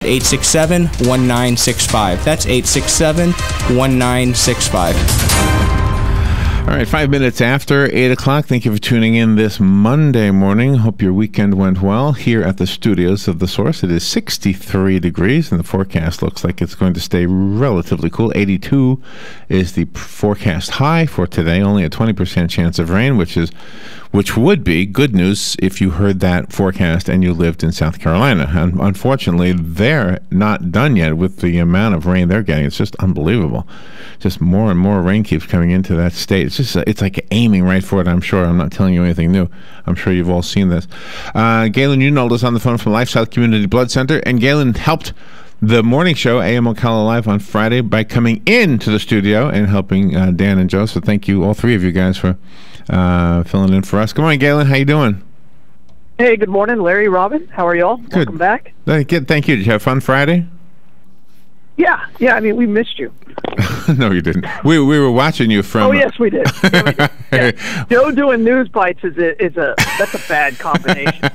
867-1965. That's 867-1965. All right, 5 minutes after 8 o'clock. Thank you for tuning in this Monday morning. Hope your weekend went well. Here at the studios of The Source, it is 63 degrees, and the forecast looks like it's going to stay relatively cool. 82 is the forecast high for today. Only a 20% chance of rain, which would be good news if you heard that forecast and you lived in South Carolina. And unfortunately, they're not done yet with the amount of rain they're getting. It's just unbelievable. Just more and more rain keeps coming into that state. It's like aiming right for it, I'm sure. I'm not telling you anything new. I'm sure you've all seen this. Galen Unold is on the phone from LifeSouth Community Blood Center, and Galen helped the morning show, AM Ocala Live, on Friday by coming into the studio and helping Dan and Joe. So thank you, all three of you guys, for filling in for us. Good morning, Galen. How you doing? Hey, good morning, Larry, Robin. How are y'all? Good. Welcome back. Thank you. Did you have fun Friday? Yeah. I mean, we missed you. No, you didn't. We were watching you from. Oh yes, we did. Yeah. Joe doing news bites that's a bad combination.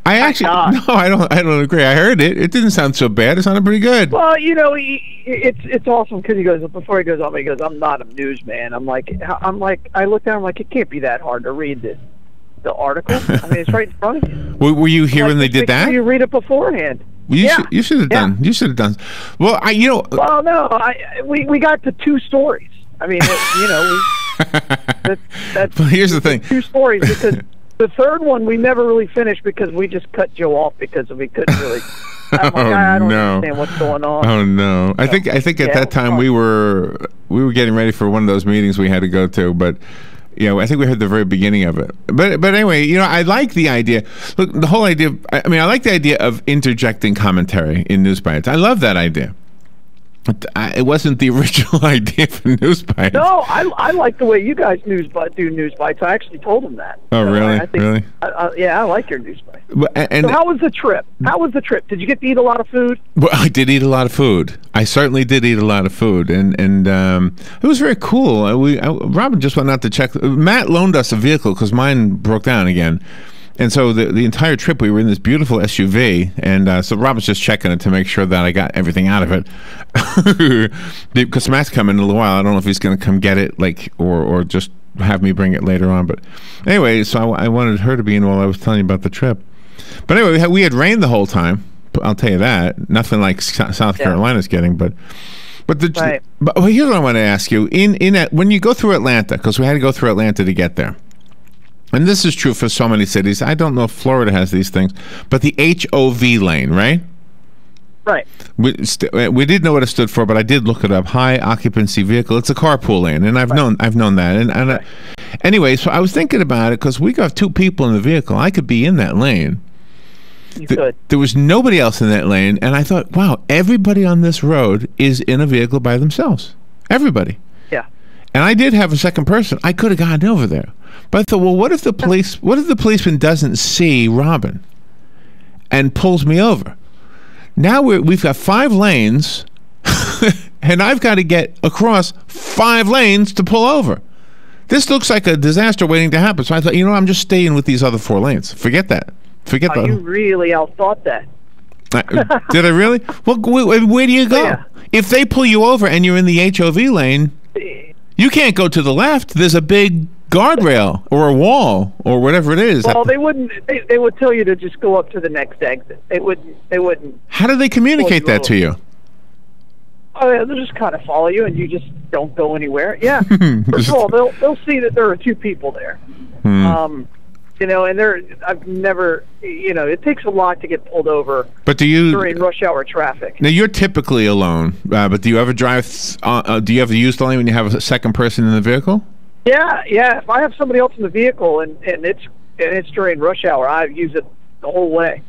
I don't agree. I heard it. It didn't sound so bad. It sounded pretty good. Well, it's awesome because before he goes on, he goes, "I'm not a newsman." I'm like, I look down. I'm like, it can't be that hard to read the article. I mean, it's right in front of you. Were you here when they did that? You read it beforehand. You should have done. You should have done. Well, Well, no, we got to two stories. I mean, that's well, here's the thing. Two stories, because the third one we never really finished because we just cut Joe off because we couldn't really. I'm like, I don't understand what's going on. Oh no! I think at that time we were getting ready for one of those meetings we had to go to, but. Yeah, I think we heard the very beginning of it. But anyway, I like the idea. Look, the whole idea. I mean, I like the idea of interjecting commentary in news bites. I love that idea. It wasn't the original idea for news bites. No, I like the way you guys do news bites. I actually told them that. Oh, so really? Really? Yeah, I like your news bites. And so how was the trip? Did you get to eat a lot of food? Well, I did eat a lot of food. I certainly did eat a lot of food, and it was very cool. Robin just went out to check. Matt loaned us a vehicle because mine broke down again. And so the entire trip, we were in this beautiful SUV, and so Rob was just checking it to make sure that I got everything out of it. Because Matt's coming in a little while. I don't know if he's going to come get it, or just have me bring it later on. But anyway, so I wanted her to be in while I was telling you about the trip. But anyway, we had rain the whole time. I'll tell you that. Nothing like South Carolina's getting, but here's what I want to ask you: when you go through Atlanta, because we had to go through Atlanta to get there. And this is true for so many cities. I don't know if Florida has these things, but the HOV lane, right? Right. We didn't know what it stood for, but I did look it up. High occupancy vehicle. It's a carpool lane, and I've known that. And anyway, so I was thinking about it because we got two people in the vehicle. I could be in that lane. You could. There was nobody else in that lane, and I thought, wow, everybody on this road is in a vehicle by themselves. Everybody. Yeah. And I did have a second person. I could have gotten over there. But I thought, well, what if the policeman doesn't see Robin and pulls me over? Now we've got 5 lanes, and I've got to get across 5 lanes to pull over. This looks like a disaster waiting to happen. So I thought, I'm just staying with these other 4 lanes. Forget that. You really outthought that. Did I really? Well, where do you go? Yeah. If they pull you over and you're in the HOV lane, you can't go to the left. There's a big guardrail or a wall or whatever it is. Well, they wouldn't. They would tell you to just go up to the next exit. They wouldn't. How do they communicate that to you? Oh, yeah, they'll just kind of follow you, and you just don't go anywhere. Yeah. First of all, they'll see that there are 2 people there. And I've never. It takes a lot to get pulled over. But during rush hour traffic? Now you're typically alone, but do you ever drive? Do you ever use the lane when you have a second person in the vehicle? Yeah. If I have somebody else in the vehicle and it's during rush hour, I use it the whole way.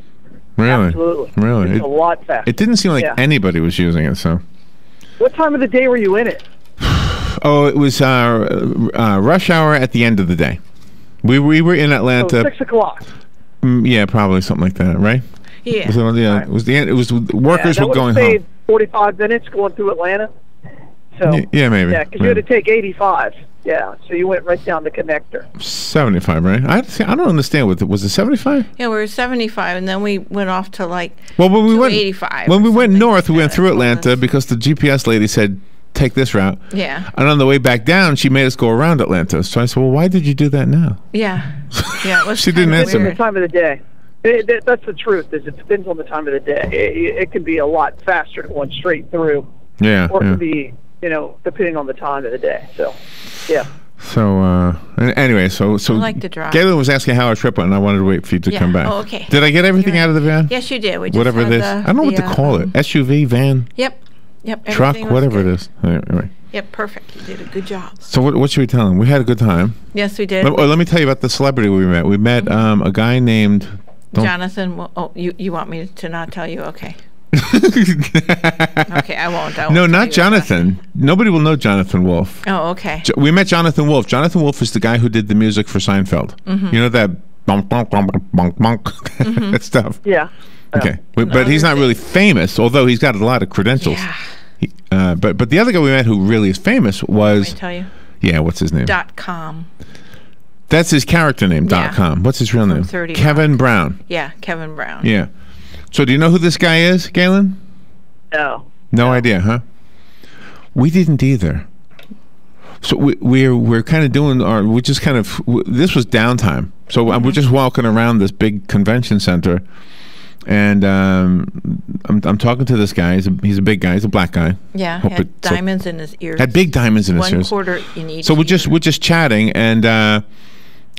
Really? Absolutely. Really? It's a lot faster. It didn't seem like anybody was using it. So. What time of the day were you in it? Oh, it was rush hour at the end of the day. We were in Atlanta. 6 o'clock. Yeah, probably something like that, right? Yeah. It was the end. It was workers were going home. 45 minutes going through Atlanta. So yeah, maybe. Yeah, because you had to take 85. Yeah, so you went right down the connector. 75, right? I don't understand. Was it 75? Yeah, we were 75, and then we went off to like when we went 85. When we went north, we went through Atlanta because the GPS lady said take this route. Yeah. And on the way back down, she made us go around Atlanta. So I said, well, why did you do that now? Yeah. Yeah. It was she didn't answer me. The time of the day. That's the truth. Is it depends on the time of the day. It can be a lot faster going straight through. Yeah. Or it can be, depending on the time of the day. So, yeah. So anyway, so I like to drive. Galen was asking how our trip went, and I wanted to wait for you to come back. Oh, okay. Did I get everything out of the van? Yes, you did. We just whatever had this. I don't know what to call it. SUV, van. Yep. Truck, whatever it is. Anyway. Yep, perfect. You did a good job. So what should we tell him? We had a good time. Yes, we did. Let me tell you about the celebrity we met. We met a guy named Jonathan. You want me to not tell you? Okay. Okay, I won't. No, not Jonathan. Nobody will know Jonathan Wolf. Oh, okay. We met Jonathan Wolf. Jonathan Wolf is the guy who did the music for Seinfeld. You know that bonk, bonk, bonk, bonk, bonk, that stuff. Yeah. Okay, but he's not really famous, although he's got a lot of credentials. Yeah. But the other guy we met who really is famous was. Let me tell you. Yeah, what's his name? .com. That's his character name. .com. What's his real name? Kevin Brown. Yeah, Kevin Brown. Yeah. So do you know who this guy is, Galen? No. No idea, huh? We didn't either. So we're kind of doing this was downtime. So we're just walking around this big convention center, and I'm talking to this guy. He's a big guy. He's a black guy. Yeah, had diamonds in his ears. Had big diamonds in his ears. 1/4 in each. So we're just chatting, and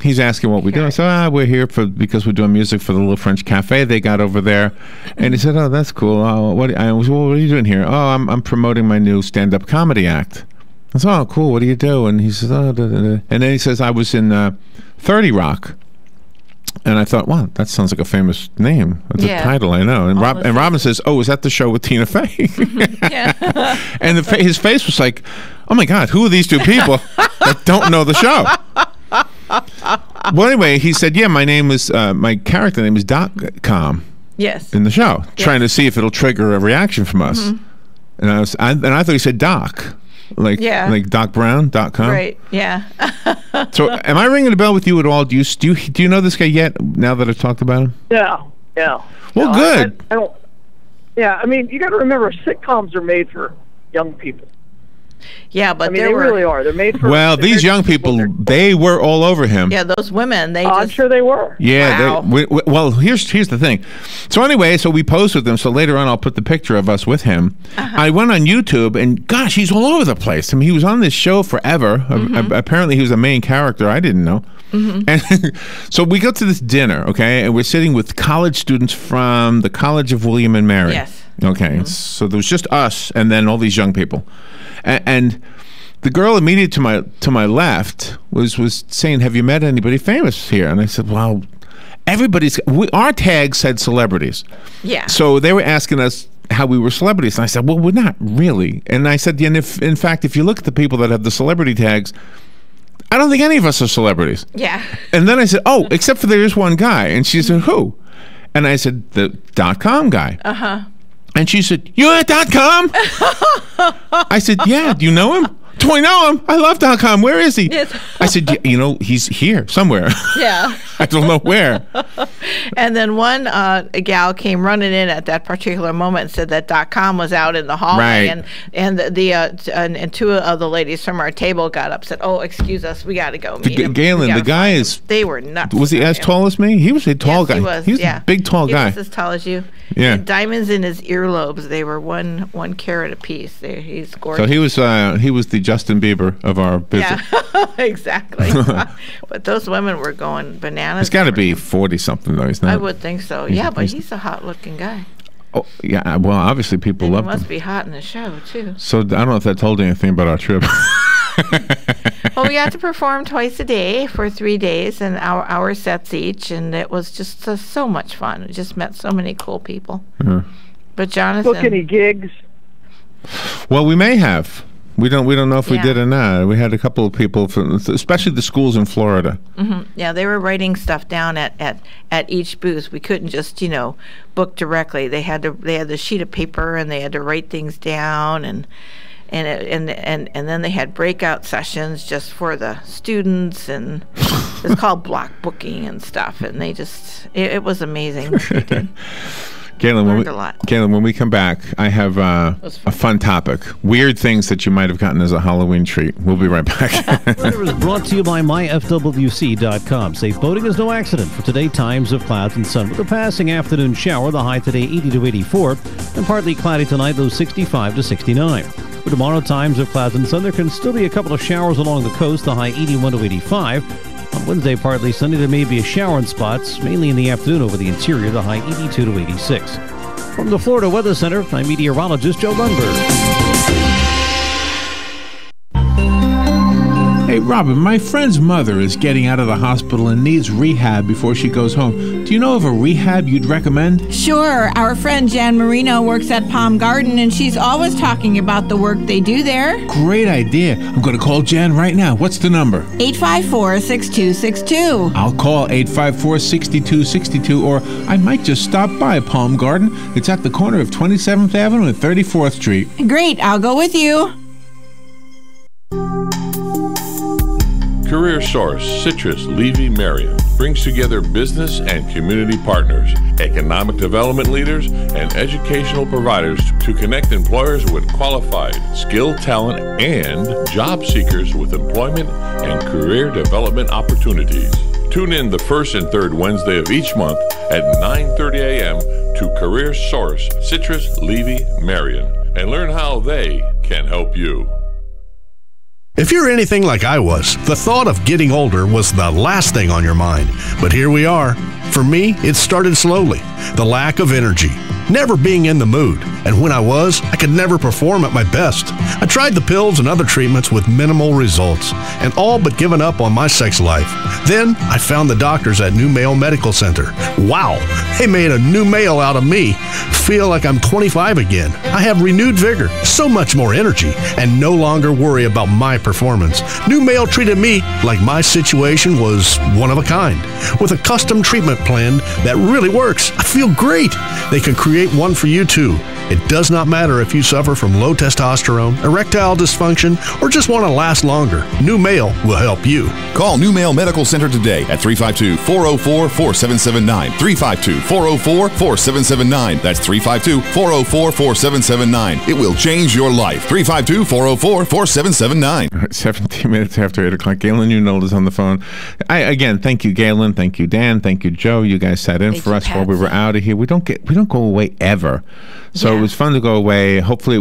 he's asking what we do. I said, we're here because we're doing music for the little French cafe they got over there. And he said, oh, that's cool. What are you doing here? Oh, I'm promoting my new stand-up comedy act. I said, oh, cool. What do you do? And he says, oh, da, da, da. And then he says, I was in 30 Rock. And I thought, wow, that sounds like a famous name. That's a title, I know. And Robin says, oh, is that the show with Tina Fey? Yeah. And his face was like, oh, my God, who are these two people that don't know the show? Well, anyway, he said, yeah, my character name is .com. Yes. In the show, trying to see if it'll trigger a reaction from us. And I thought he said Doc. Like Doc Brown.com. Right. Yeah. So, am I ringing a bell with you at all? Do you know this guy yet? Now that I've talked about him? No. Well, good. I don't. Yeah, I mean, you got to remember, sitcoms are made for young people. Yeah, but they really are. They're made for. Well, these young people, they were all over him. Yeah, those women. I'm sure they were. Yeah. Wow. Well, here's the thing. So anyway, we posed with them. So later on, I'll put the picture of us with him. I went on YouTube, and gosh, he's all over the place. I mean, he was on this show forever. Apparently, he was a main character. I didn't know. And so we go to this dinner, okay, and we're sitting with college students from the College of William and Mary. Yes. Okay. So there was just us, and then all these young people. And the girl immediately to my left was saying, have you met anybody famous here? And I said, well, our tag said celebrities. Yeah. So they were asking us how we were celebrities. And I said, well, we're not really. And I said, and in fact, if you look at the people that have the celebrity tags, I don't think any of us are celebrities. Yeah. And then I said, oh, except for there is one guy. And she said, who? And I said, the .com guy. And she said, you're at .com? I said, yeah, do you know him? Do I know him? I love .com. Where is he? Yes. I said, he's here somewhere. Yeah. I don't know where. And then one gal came running in at that particular moment and said that .com was out in the hallway. Right. And two of the ladies from our table got up, said, oh, excuse us, we got to go meet him. Galen, the guy is... They were nuts. Was he as tall as me? He was a tall guy. He was, He was a big, tall guy. He was as tall as you. Yeah. And diamonds in his earlobes. They were one carat apiece. He's gorgeous. So he was the Justin Bieber of our visit. Yeah, exactly. But those women were going bananas. He's got to be 40-something, though. He's not. I would think so. But he's a hot-looking guy. Oh, yeah. Well, obviously people love him. He must be hot in the show, too. So I don't know if that told you anything about our trip. Well, we got to perform twice a day for 3 days, and our sets each, and it was just so much fun. We just met so many cool people. But Jonathan... Book any gigs? Well, we may have. We don't know if we did or not. We had a couple of people, especially the schools in Florida. Yeah, they were writing stuff down at each booth. We couldn't just book directly. They had the sheet of paper and they had to write things down, and and then they had breakout sessions just for the students, and it's called block booking and stuff. And they just it was amazing what they did. Galen, when we come back, I have a fun topic. Weird things that you might have gotten as a Halloween treat. We'll be right back. Weather is brought to you by myfwc.com. Safe boating is no accident. For today, times of clouds and sun with a passing afternoon shower. The high today 80 to 84, and partly cloudy tonight, low 65 to 69. For tomorrow, times of clouds and sun. There can still be a couple of showers along the coast. The high 81 to 85. On Wednesday, partly sunny. There may be a shower in spots, mainly in the afternoon over the interior. The high 82 to 86. From the Florida Weather Center, I'm meteorologist Joe Lundberg. Hey, Robin, my friend's mother is getting out of the hospital and needs rehab before she goes home. Do you know of a rehab you'd recommend? Sure. Our friend Jan Marino works at Palm Garden, and she's always talking about the work they do there. Great idea. I'm going to call Jan right now. What's the number? 854-6262. I'll call 854-6262, or I might just stop by Palm Garden. It's at the corner of 27th Avenue and 34th Street. Great. I'll go with you. Career Source Citrus Levy Marion brings together business and community partners, economic development leaders, and educational providers to connect employers with qualified, skilled talent and job seekers with employment and career development opportunities. Tune in the first and third Wednesday of each month at 9:30 a.m. to Career Source Citrus Levy Marion and learn how they can help you. If you're anything like I was, the thought of getting older was the last thing on your mind. But here we are. For me, it started slowly. The lack of energy, never being in the mood, and when I was, I could never perform at my best. I tried the pills and other treatments with minimal results, and all but given up on my sex life. Then, I found the doctors at New Male Medical Center. Wow, they made a new male out of me. Feel like I'm 25 again. I have renewed vigor, so much more energy, and no longer worry about my performance. New Male treated me like my situation was one of a kind, with a custom treatment plan that really works. I feel great. They can create one for you too. It does not matter if you suffer from low testosterone, erectile dysfunction, or just want to last longer. New Male will help you. Call New Male Medical Center today at 352-404-4779. 352-404-4779. That's 352-404-4779. It will change your life. 352-404-4779. 17 minutes after 8 o'clock. Galen Unold is on the phone. Again, thank you, Galen. Thank you, Dan. Thank you, Joe. You guys sat in for us while we were out of here. We don't go away ever. So it was fun to go away. Hopefully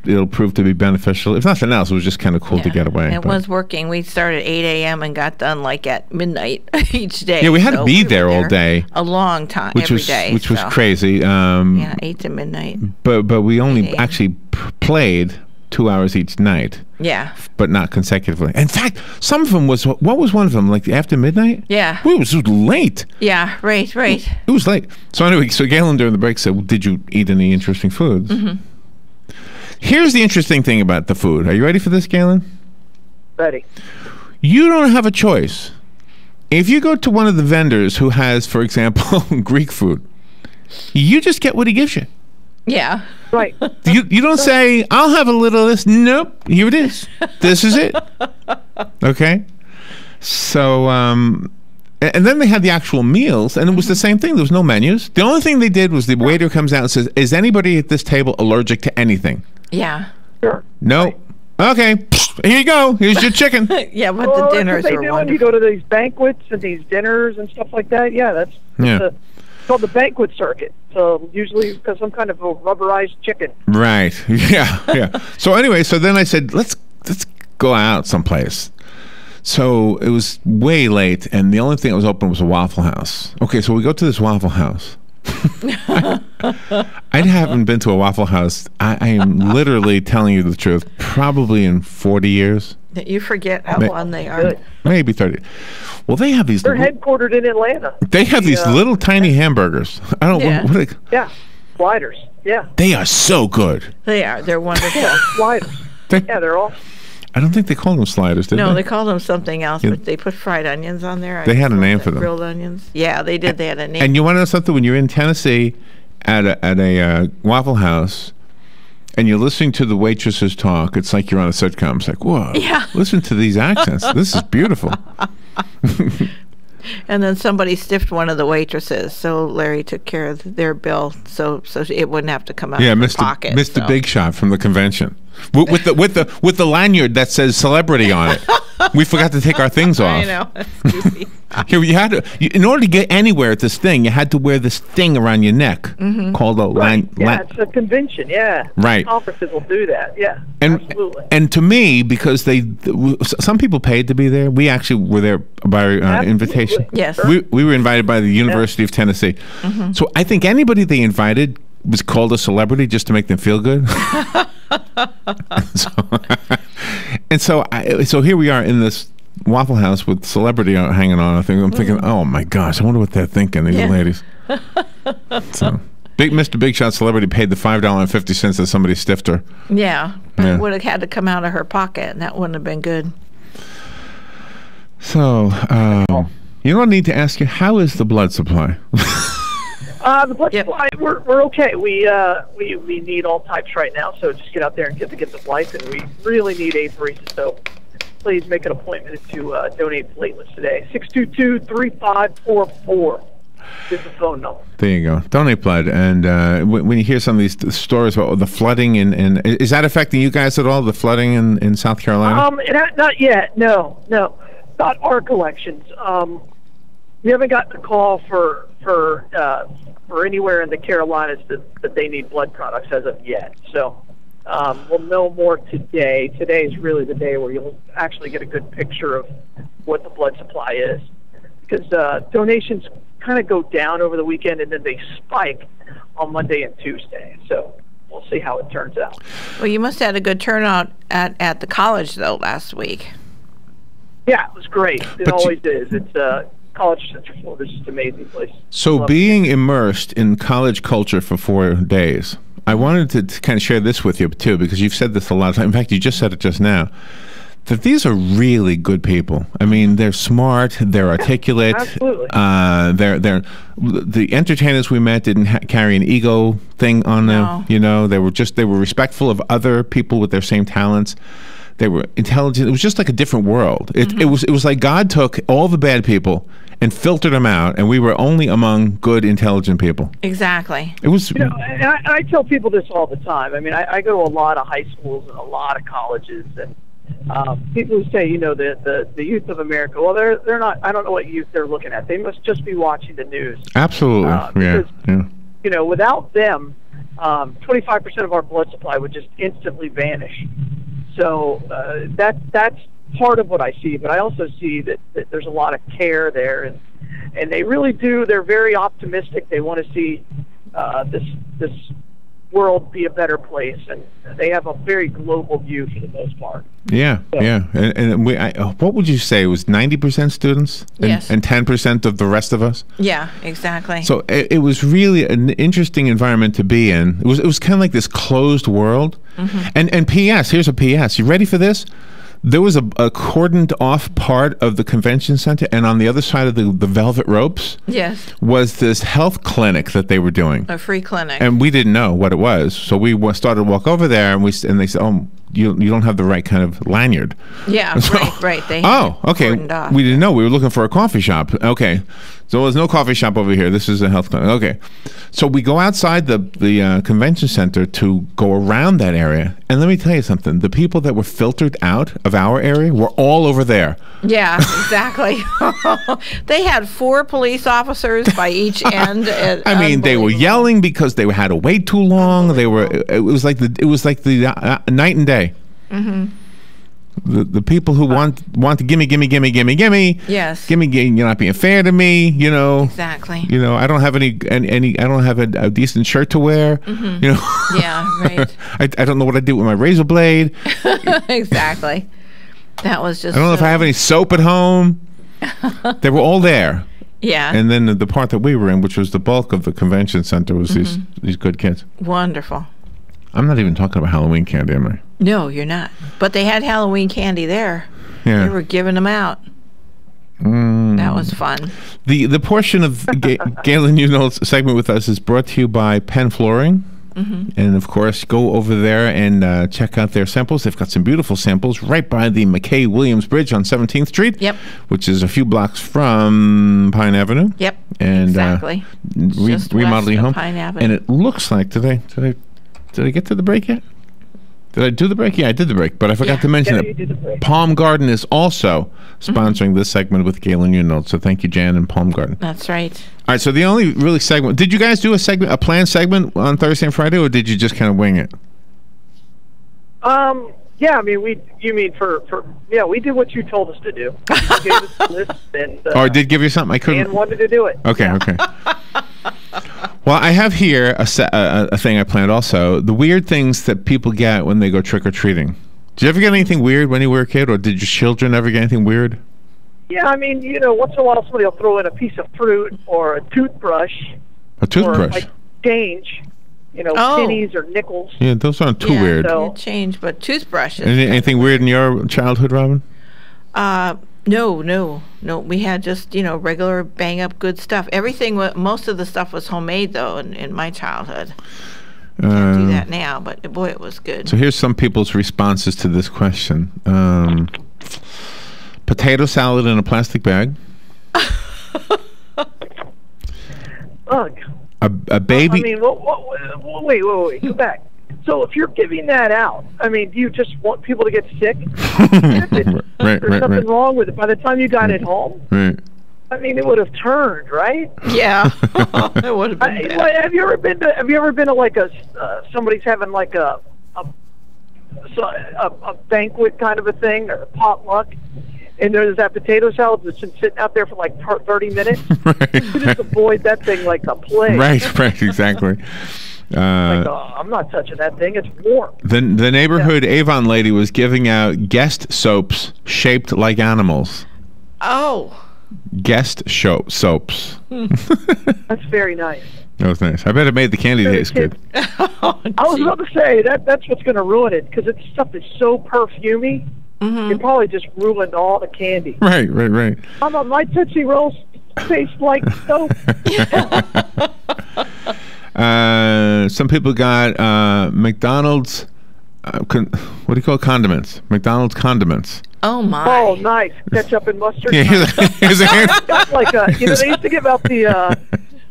it'll prove to be beneficial. If nothing else, it was just kind of cool to get away. It was working. We started at 8 a.m. and got done like at midnight each day. Yeah, we had to be there all day. A long time, every day. Which was crazy. 8 to midnight. But we only actually played 2 hours each night. Yeah. But not consecutively. In fact, some of them what was one of them? Like after midnight? Yeah. It was late. Yeah, right. It was late. So anyway, Galen during the break said, did you eat any interesting foods? Mm-hmm. Here's the interesting thing about the food. Are you ready for this, Galen? Ready. You don't have a choice. If you go to one of the vendors who has, for example, Greek food, you just get what he gives you. Yeah. Right. You don't say, I'll have a little of this. Nope. Here it is. This is it. Okay? So, and then they had the actual meals, and it was the same thing. There was no menus. The only thing they did was the waiter comes out and says, is anybody at this table allergic to anything? Yeah. Sure. No. Right. Okay. Here you go. Here's your chicken. Yeah, but the dinners are wonderful. When you go to these banquets and these dinners and stuff like that, that's called the banquet circuit. So usually because some kind of a rubberized chicken. Right. Yeah. So anyway, then I said, let's go out someplace. So it was way late, and the only thing that was open was a Waffle House. Okay, so we go to this Waffle House. I haven't been to a Waffle House. I am literally telling you the truth. Probably in 40 years. You forget how long they are. Maybe 30. Well, they have these. They're headquartered in Atlanta. They have these little tiny hamburgers. I don't know what sliders. Yeah. They are so good. They are. They're wonderful. Sliders. They're all. I don't think they call them sliders, did they? No, they called them something else, but they put fried onions on there. They had a name for them. Grilled onions. Yeah, they did. They had a name. And you want to know something? When you're in Tennessee at a Waffle House, and you're listening to the waitresses talk, it's like you're on a sitcom. It's like, whoa, listen to these accents. This is beautiful. And then somebody stiffed one of the waitresses, so Larry took care of their bill, so it wouldn't have to come out of her pocket. Mr. Big Shot from the convention, with the lanyard that says celebrity on it. We forgot to take our things off. I know. That's goofy. In order to get anywhere at this thing, you had to wear this thing around your neck called a it's a convention. Yeah, right. Conferences will do that. Yeah, absolutely. And to me, because some people paid to be there, we actually were there by invitation. Yes, we were invited by the University of Tennessee. So I think anybody they invited was called a celebrity just to make them feel good. So here we are in this Waffle House with celebrity hanging on. I'm thinking, oh my gosh, I wonder what they're thinking, these ladies. So, Mr. Big Shot celebrity paid the $5.50 that somebody stiffed her. Yeah, but it would have had to come out of her pocket, and that wouldn't have been good. So, you know what I need to ask you? How is the blood supply? The blood supply, we're okay. We need all types right now, so just get out there and get the blood, and we really need apheresis. So please make an appointment to donate platelets today. 622-3544 is the phone number. There you go. Donate blood. And when you hear some of these stories about the flooding, and is that affecting you guys at all, the flooding in South Carolina? Not yet. No. Not our collections. We haven't gotten a call for anywhere in the Carolinas that they need blood products as of yet. So we'll know more today. Today is really the day where you'll actually get a good picture of what the blood supply is, because donations kind of go down over the weekend and then they spike on Monday and Tuesday. So we'll see how it turns out. Well, you must have had a good turnout at the college, though, last week. Yeah, it was great. It always is. It's College Central Florida is just an amazing place. So being immersed in college culture for 4 days, I wanted to kind of share this with you, too, because you've said this a lot of times. In fact, you just said it just now, that these are really good people. I mean, they're smart, they're articulate. Absolutely. They're the entertainers we met didn't carry an ego thing on them. You know, they were respectful of other people with their same talents. They were intelligent. It was just like a different world. It was like God took all the bad people and filtered them out, and we were only among good, intelligent people. Exactly. It was. You know, and I tell people this all the time. I mean, I go to a lot of high schools and a lot of colleges, and people who say, you know, the youth of America. Well, they're not. I don't know what youth they're looking at. They must just be watching the news. Absolutely. Because, you know, without them, 25% of our blood supply would just instantly vanish. So that's part of what I see, but I also see that there's a lot of care there, and they really do. They're very optimistic. They want to see this world be a better place, and they have a very global view for the most part. Yeah, so. Yeah. And what would you say? It was 90% students? Yes. And 10% of the rest of us? Yeah, exactly. So it was really an interesting environment to be in. It was kind of like this closed world. And P.S., here's a P.S. You ready for this? There was a cordoned off part of the convention center, and on the other side of the velvet ropes was this health clinic that they were doing. A free clinic. And we didn't know what it was. So we started to walk over there, and they said, oh, you don't have the right kind of lanyard. Yeah, so, right. They okay. We didn't know. We were looking for a coffee shop. Okay. So there's no coffee shop over here. This is a health clinic. Okay. So we go outside the convention center to go around that area. And let me tell you something. The people that were filtered out of our area were all over there. Yeah, exactly. They had 4 police officers by each end. I mean, they were yelling because they had to wait too long. It was like the night and day. The people who want to gimme. Yes. Gimme, you're not being fair to me. You know. Exactly. You know, I don't have any. I don't have a decent shirt to wear. You know. Yeah. Right. I don't know what I did with my razor blade. Exactly. That was just. I don't know if I have any soap at home. They were all there. Yeah. And then the part that we were in, which was the bulk of the convention center, was these good kids. Wonderful. I'm not even talking about Halloween candy, am I? No, you're not. But they had Halloween candy there. Yeah. They were giving them out. That was fun. The portion of Galen Unold's segment with us is brought to you by Penn Flooring. And, of course, go over there and check out their samples. They've got some beautiful samples right by the McKay-Williams Bridge on 17th Street, which is a few blocks from Pine Avenue. Yep, and exactly. Remodeling home. Pine Avenue. And it looks like, did I get to the break yet? Did I do the break? Yeah, I did the break, but I forgot to mention that Palm Garden is also sponsoring this segment with Galen Unold. So thank you, Jan and Palm Garden. That's right. All right, so the only really segment, did you guys do a planned segment on Thursday and Friday, or did you just kind of wing it? Yeah, I mean, we did what you told us to do. You gave us a list and, I did give you something? I couldn't. And wanted to do it. Okay, okay. Well, I have here a thing I planned also. The weird things that people get when they go trick-or-treating. Did you ever get anything weird when you were a kid, or did your children ever get anything weird? Yeah, I mean, once in a while somebody will throw in a piece of fruit or a toothbrush. A toothbrush? Or like change, pennies or nickels. Yeah, those aren't too weird. So, change, but toothbrushes. Anything weird in your childhood, Robin? No. We had just, regular bang-up good stuff. Most of the stuff was homemade, though, in my childhood. Can't do that now, but boy, it was good. So here's some people's responses to this question. Potato salad in a plastic bag. Ugh. A baby... I mean, wait, go back. So if you're giving that out, I mean, do you just want people to get sick? There's something wrong with it. By the time you got it home, I mean, it would have turned, right? Yeah, it would have been bad. Have you ever been to like somebody's having like a banquet kind of a thing, or a potluck, and there's that potato salad that's been sitting out there for like 30 minutes? You just avoid that thing like the plague. Right, exactly. I'm not touching that thing. It's warm. The neighborhood Avon lady was giving out guest soaps shaped like animals. Oh. Guest soaps. That's very nice. That was nice. I bet it made the candy taste good. I was about to say that's what's going to ruin it, because it's stuff that's so perfumey. It probably just ruined all the candy. Right. My Tootsie Rolls taste like soap. Some people got McDonald's. What do you call it? Condiments? McDonald's condiments. Oh my! Oh, nice ketchup and mustard. Yeah, here's a hand. Like they used to give out the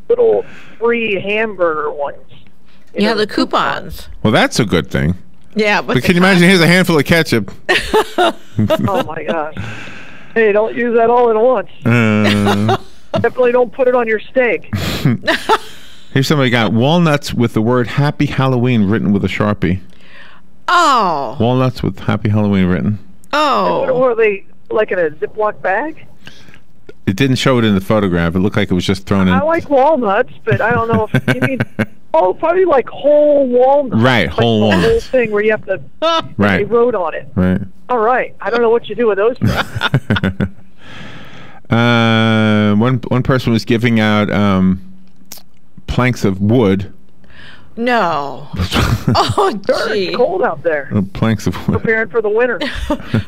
little free hamburger ones. The coupons. Well, that's a good thing. Yeah, but can you imagine? Here's a handful of ketchup. Oh my gosh! Hey, don't use that all at once. Definitely don't put it on your steak. Here's somebody got walnuts with the word Happy Halloween written with a Sharpie. Oh. Walnuts with Happy Halloween written. Oh. And were they like in a Ziploc bag? It didn't show it in the photograph. It looked like it was just thrown in. I like walnuts, but I don't know if you mean... Oh, probably like whole walnuts. Right, whole walnuts. The whole thing where you have to... Right. They wrote on it. Right. All right. I don't know what you do with those things. One person was giving out planks of wood. No. Oh, gee. It's cold out there. Planks of wood. Preparing for the winter.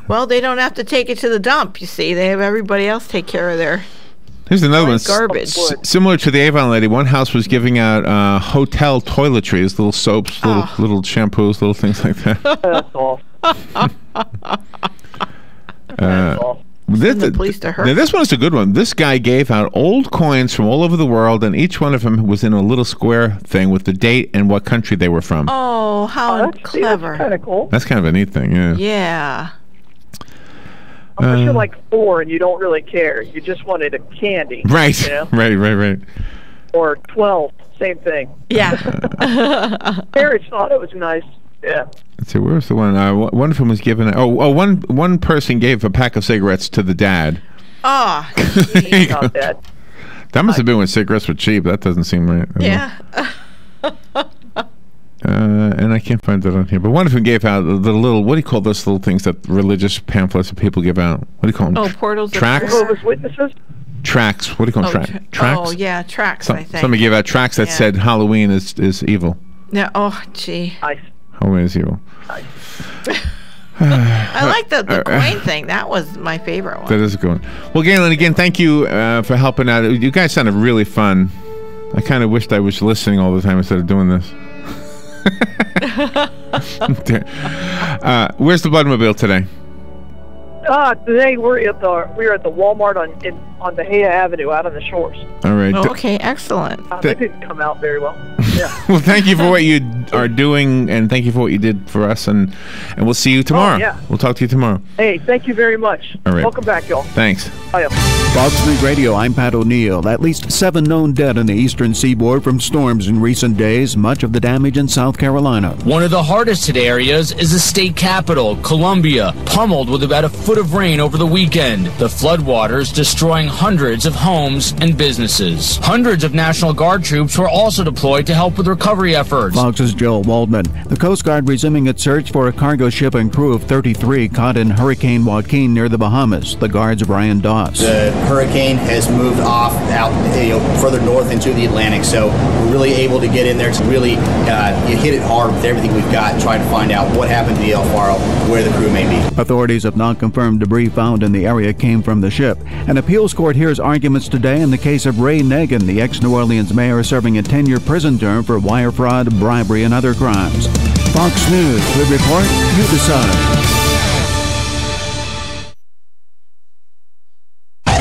Well, they don't have to take it to the dump, you see. They have everybody else take care of their Here's another one. Garbage. Similar to the Avon lady, one house was giving out hotel toiletries, little soaps, little shampoos, little things like that. That's awful. That's awful. The police to her. Now this one's a good one. This guy gave out old coins from all over the world, and each one of them was in a little square thing with the date and what country they were from. Oh, how clever. That's kind of cool. That's kind of a neat thing, yeah. Yeah. Unless you're like 4 and you don't really care. You just wanted a candy. Right, you know? right. Or 12, same thing. Yeah. Parents thought it was nice. Yeah. Let's see, where's the one? One of them was given... one person gave a pack of cigarettes to the dad. Oh, Not bad. That must have been when cigarettes were cheap. That doesn't seem right. Yeah. And I can't find that on here. But one of them gave out the little... What do you call those little things that religious pamphlets that people give out? What do you call them? Oh, portals. Tracts? Jehovah's Witnesses? Tracts. What do you call them? Tracts? Oh, yeah, tracts, I think. Somebody gave out tracts that said Halloween is evil. Yeah. Oh, gee. Nice. Halloween is evil. Nice. I like the coin thing. That was my favorite one. That is a good one. Well, Galen, again, thank you for helping out. You guys sounded really fun. I kind of wished I was listening all the time instead of doing this. Where's the Bloodmobile today? Today we're at the Walmart on Bahia Avenue out on the shores. All right. Oh, okay, excellent. They didn't come out very well. Yeah. Well, thank you for what you are doing, and thank you for what you did for us, and we'll see you tomorrow. Oh, yeah. We'll talk to you tomorrow. Hey, thank you very much. All right. Welcome back, y'all. Thanks. Bye. Fox News Radio, I'm Pat O'Neill. At least 7 known dead on the eastern seaboard from storms in recent days, much of the damage in South Carolina. One of the hardest hit areas is the state capital, Columbia, pummeled with about a foot of rain over the weekend. The floodwaters destroying hundreds of homes and businesses. Hundreds of National Guard troops were also deployed to help with recovery efforts. Fox's Joe Waldman. The Coast Guard resuming its search for a cargo ship and crew of 33 caught in Hurricane Joaquin near the Bahamas. The Guard's Brian Doss. The hurricane has moved off out further north into the Atlantic, so we're really able to get in there to really hit it hard with everything we've got, trying to find out what happened to the El Faro, where the crew may be. Authorities have not confirmed debris found in the area came from the ship. An appeals court hears arguments today in the case of Ray Nagin, the ex-New Orleans mayor serving a 10-year prison term for wire fraud, bribery, and other crimes. Fox News, we report, you decide.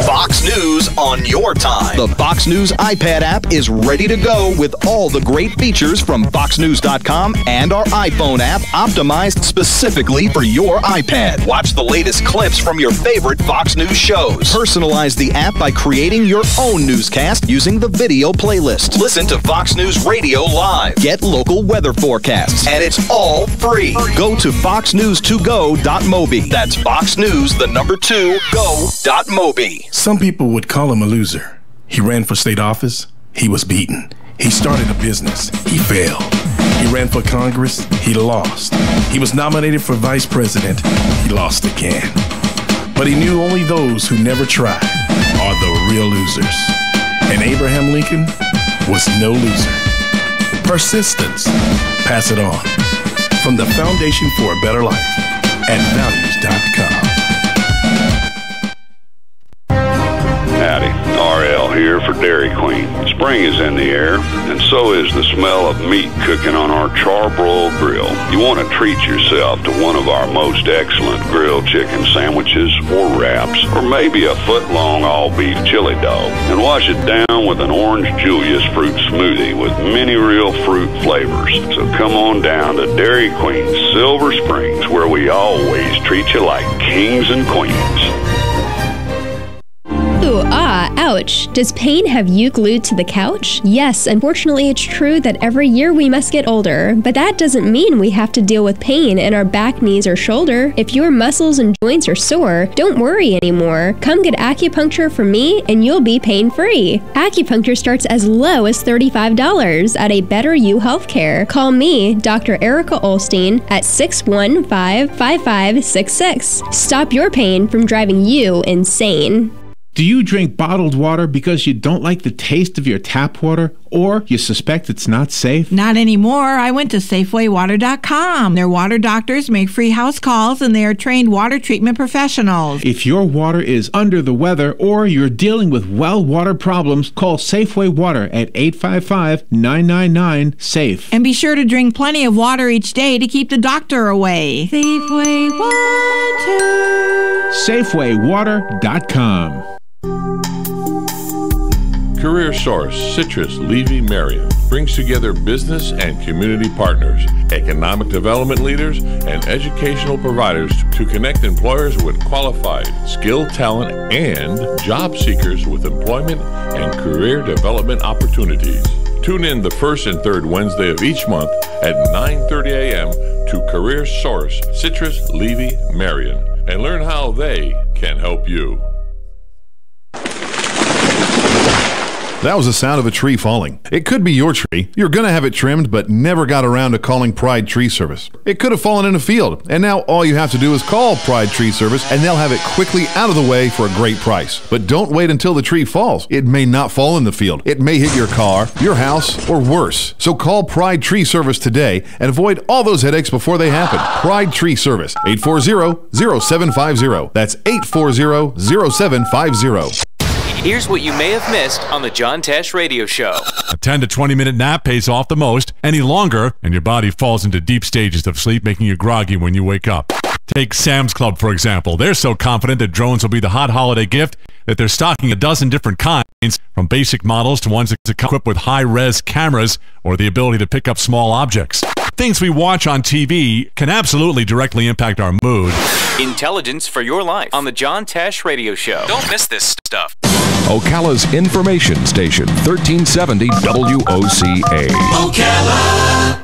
Fox News on your time. The Fox News iPad app is ready to go with all the great features from FoxNews.com and our iPhone app optimized specifically for your iPad. Watch the latest clips from your favorite Fox News shows. Personalize the app by creating your own newscast using the video playlist. Listen to Fox News Radio live. Get local weather forecasts. And it's all free. Go to foxnews2go.mobi. That's foxnews2go.mobi. Some people would call him a loser. He ran for state office. He was beaten. He started a business. He failed. He ran for Congress. He lost. He was nominated for vice president. He lost again. But he knew only those who never tried are the real losers. And Abraham Lincoln was no loser. Persistence. Pass it on. From the Foundation for a Better Life at values.com. Howdy, RL here for Dairy Queen. Spring is in the air, and so is the smell of meat cooking on our charbroil grill. You want to treat yourself to one of our most excellent grilled chicken sandwiches or wraps, or maybe a foot-long all-beef chili dog, and wash it down with an Orange Julius fruit smoothie with many real fruit flavors. So come on down to Dairy Queen Silver Springs, where we always treat you like kings and queens. Ooh, ouch. Does pain have you glued to the couch? Yes, unfortunately it's true that every year we must get older, but that doesn't mean we have to deal with pain in our back, knees, or shoulder. If your muscles and joints are sore, don't worry anymore. Come get acupuncture from me and you'll be pain-free. Acupuncture starts as low as $35 at a Better You Healthcare. Call me, Dr. Erica Olstein, at 615-5566. Stop your pain from driving you insane. Do you drink bottled water because you don't like the taste of your tap water, or you suspect it's not safe? Not anymore. I went to SafewayWater.com. Their water doctors make free house calls, and they are trained water treatment professionals. If your water is under the weather or you're dealing with well water problems, call Safeway Water at 855-999-SAFE. And be sure to drink plenty of water each day to keep the doctor away. Safeway Water. SafewayWater.com. Career Source Citrus Levy Marion brings together business and community partners, economic development leaders, and educational providers to connect employers with qualified, skilled talent and job seekers with employment and career development opportunities. Tune in the first and third Wednesday of each month at 9:30 a.m. to Career Source Citrus Levy Marion and learn how they can help you. That was the sound of a tree falling. It could be your tree. You're going to have it trimmed, but never got around to calling Pride Tree Service. It could have fallen in a field, and now all you have to do is call Pride Tree Service, and they'll have it quickly out of the way for a great price. But don't wait until the tree falls. It may not fall in the field. It may hit your car, your house, or worse. So call Pride Tree Service today and avoid all those headaches before they happen. Pride Tree Service, 840-0750. That's 840-0750. Here's what you may have missed on the John Tesh Radio Show. A 10 to 20-minute nap pays off the most. Any longer, and your body falls into deep stages of sleep, making you groggy when you wake up. Take Sam's Club, for example. They're so confident that drones will be the hot holiday gift that they're stocking a dozen different kinds, from basic models to ones that come equipped with high-res cameras or the ability to pick up small objects. Things we watch on TV can absolutely directly impact our mood. Intelligence for your life on the John Tesh Radio Show. Don't miss this stuff. Ocala's information station, 1370 WOCA. Ocala.